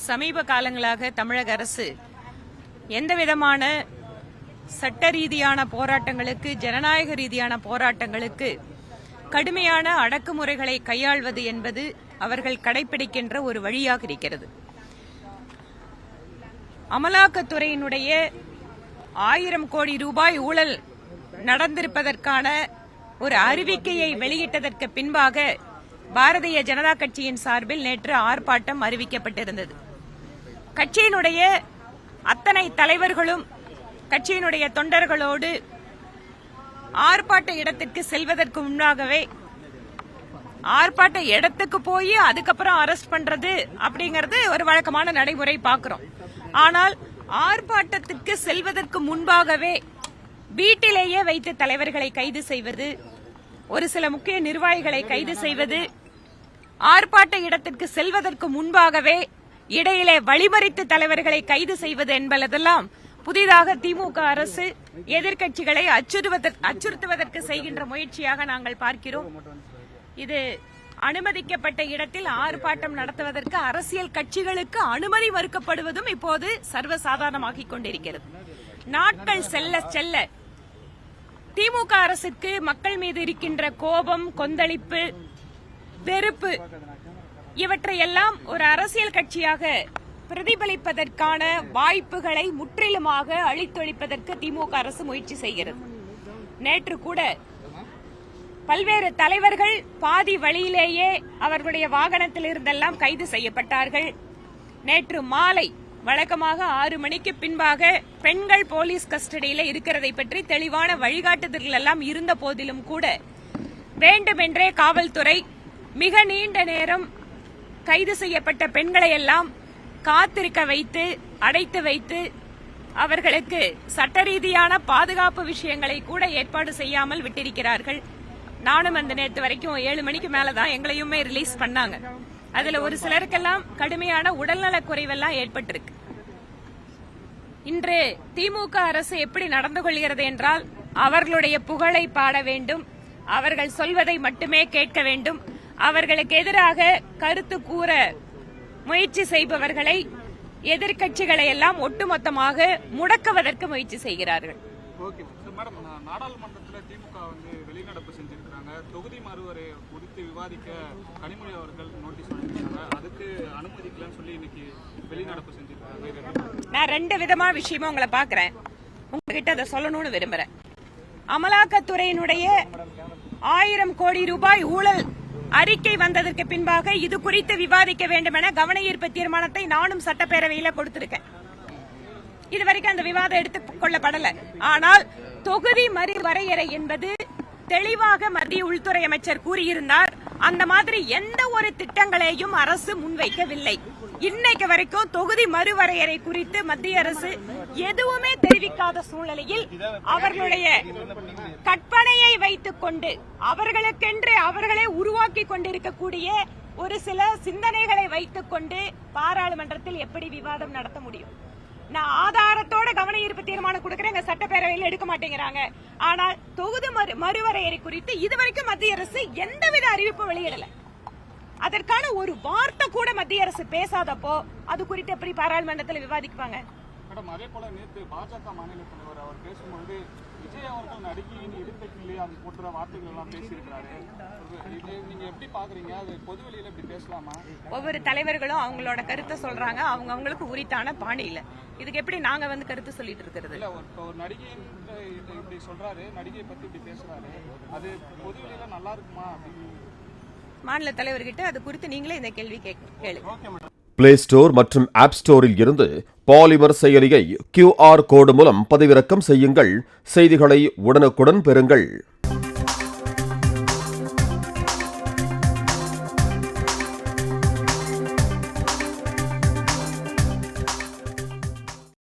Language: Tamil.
சமீப காலங்களாக தமிழக அரசு எந்தவிதமான சட்ட ரீதியான போராட்டங்களுக்கு, ஜனநாயக ரீதியான போராட்டங்களுக்கு கடுமையான அடக்குமுறைகளை கையாள்வது என்பது அவர்கள் கடைபிடிக்கின்ற ஒரு வழியாக இருக்கிறது. அமலாக்கத்துறையினுடைய 1000 கோடி ரூபாய் ஊழல் நடந்திருப்பதற்கான ஒரு அறிவிக்கையை வெளியிட்டதற்கு பின்பாக பாரதிய ஜனதா கட்சியின் சார்பில் நேற்று ஆர்ப்பாட்டம் அறிவிக்கப்பட்டிருந்தது. கட்சியினுடைய அத்தனை தலைவர்களும் கட்சியினுடைய தொண்டர்களோடு ஆர்ப்பாட்ட இடத்திற்கு செல்வதற்கு முன்னாகவே ஆர்ப்பாட்ட இடத்துக்கு போய் அதுக்கப்புறம் அரெஸ்ட் பண்றது அப்படிங்கறது ஒரு வழக்கமான நடைமுறை பார்க்கிறோம். ஆனால் ஆர்ப்பாட்டத்திற்கு செல்வதற்கு முன்பாகவே வீட்டிலேயே வைத்து தலைவர்களை கைது செய்வது, ஒரு சில முக்கிய நிர்வாகிகளை கைது செய்வது, ஆர்ப்பாட்ட இடத்திற்கு செல்வதற்கு முன்பாகவே இடையிலே வழிமறித்து தலைவர்களை கைது செய்வது என்பதெல்லாம் புதிதாக திமுக அரசு எதிர்க்கட்சிகளை அச்சுறுத்துவதற்கு செய்கின்ற முயற்சியாக நாங்கள் பார்க்கிறோம். இது அனுமதிக்கப்பட்ட இடத்தில் ஆர்ப்பாட்டம் நடத்துவதற்கு அரசியல் கட்சிகளுக்கு அனுமதி மறுக்கப்படுவதும் இப்போது சர்வசாதாரணமாகிக் கொண்டிருக்கிறது. நாட்கள் செல்ல செல்ல திமுக அரசுக்கு மக்கள் மீது இருக்கின்ற கோபம், கொந்தளிப்பு, வெறுப்பு இவற்றையெல்லாம் ஒரு அரசியல் கட்சியாக பிரதிபலிப்பதற்கான வாய்ப்புகளை முற்றிலுமாக அழித்தொழிப்பதற்கு திமுக அரசு முயற்சி செய்கிறது. நேற்று கூட பல்வேறு தலைவர்கள் பாதி வழியிலேயே அவர்களுடைய வாகனத்தில் இருந்தெல்லாம் கைது செய்யப்பட்டார்கள். நேற்று மாலை வழக்கமாக 6 மணிக்கு பின்பாக பெண்கள் போலீஸ் கஸ்டடியில் இருக்கிறதை பற்றி தெளிவான வழிகாட்டுதல்கள் எல்லாம் இருந்த போதிலும் கூட வேண்டுமென்றே காவல்துறை மிக நீண்ட நேரம் கைது செய்யப்பட்ட பெண்களை எல்லாம் காத்திருக்க வைத்து, அடைத்து வைத்து, அவர்களுக்கு சட்ட ரீதியான பாதுகாப்பு விஷயங்களை கூட ஏற்பாடு செய்யாமல் விட்டிருக்கிறார்கள். நானும் அந்த நேற்று வரைக்கும் 7 மணிக்கு மேலதான் எங்களையுமே ரிலீஸ் பண்ணாங்க. அதுல ஒரு சிலருக்கெல்லாம் கடுமையான உடல்நலக் குறைவெல்லாம் ஏற்பட்டிருக்கு. இன்று திமுக அரசு எப்படி நடந்து கொள்கிறது என்றால், அவர்களுடைய புகழை பாட வேண்டும், அவர்கள் சொல்வதை மட்டுமே கேட்க வேண்டும், அவர்களுக்கு எதிராக கருத்து கூற முயற்சி செய்பவர்களை, எதிர்க்கட்சிகளை எல்லாம் ஒட்டுமொத்தமாக முடக்குவதற்கு முயற்சி செய்கிறார்கள். நாடாளுமன்றத்தில் திமுக வெளிநடப்பு செஞ்சிருக்காங்க. தொகுதி மறுவரை குறித்து விவாதிக்க கனிமொழி அவர்கள் நோட்டீஸ் வழங்கியிருக்காங்க. அதுக்கு அனுமதிக்கலன்னு சொல்லி இன்னைக்கு வெளிநடப்பு செஞ்சிருக்காங்க. நான் 2 விதமான விஷயமா உங்களை பாக்குறேன், உங்ககிட்ட அதை சொல்லணும்னு விரும்புறேன். அமலாக்கத்துறையினுடைய 1000 கோடி ரூபாய் ஊழல் அறிக்கை வந்ததற்கு பின்பாக இது குறித்து விவாதிக்க வேண்டும் என கவன ஈர்ப்பு தீர்மானத்தை நானும் சட்டப்பேரவையில் கொடுத்திருக்கேன். இதுவரைக்கும் அந்த விவாதம் எடுத்துக் கொள்ளப்படல. ஆனால் தொகுதி மறுவரையறை என்பது தெளிவாக மத்திய உள்துறை அமைச்சர் கூறியிருந்தார். அந்த மாதிரி எந்த ஒரு திட்டங்களையும் அரசு முன்வைக்கவில்லை. இன்னைக்கு வரைக்கும் தொகுதி மறுவரையறை குறித்து மத்திய அரசு எதுவுமே தெரிவிக்காத சூழ்நிலையில் அவர்களுடைய கற்பனையை வைத்துக் கொண்டு அவர்களுக்கென்று அவர்களே உருவாக்கி கொண்டிருக்கக்கூடிய ஒரு சில சிந்தனைகளை வைத்துக் கொண்டு பாராளுமன்றத்தில் எப்படி விவாதம் நடத்த முடியும்? நான் ஆதாரத்தோட கவன ஈர்ப்பு தீர்மானம் கொடுக்கிறேன், எங்க சட்டப்பேரவையில் எடுக்க மாட்டேங்கிறாங்க. ஆனால் தொகுதி மறுவரையறை குறித்து இதுவரைக்கும் மத்திய அரசு எந்தவித அறிவிப்பு வெளியிடல. அதற்கான ஒரு வார்த்தை கூட மத்திய அரசு பேசாதப்போ அது குறித்து எப்படி பாராளுமன்றத்தில் விவாதிப்பாங்க? அதே போல நேற்று பாஜக மாநில தலைவர் அவர் பேசும்போது விஜய் அவர்கள் நடிகையின் இடுப்பைக்குள்ளே அது போன்ற வார்த்தைகள் எல்லாம் பேசியிருக்கிறாரு. நீங்க எப்படி பாக்குறீங்க? அது பொதுவெளியில இப்படி பேசலாமா? ஒவ்வொரு தலைவர்களும் அவங்களோட கருத்தை சொல்றாங்க, அவங்களுக்கு உரித்தான பாணியில. இதுக்கு எப்படி நாங்க கருத்து சொல்லிட்டு இருக்கிறது? இல்ல, ஒரு நடிகை இப்படி சொல்றாரு, நடிகையை பத்தி இப்படி பேசுறாரு, அது பொதுவெளியில நல்லா இருக்குமா? மாநில தலைவர்கிட்ட அது குறித்து நீங்களே இந்த கேள்வி கேளுங்க. பிளே ஸ்டோர் மற்றும் ஆப் ஸ்டோரில் இருந்து பாலிமர் செயலியை QR கோடு மூலம் பதிவிறக்கம் செய்யுங்கள். செய்திகளை உடனுக்குடன் பெறுங்கள்.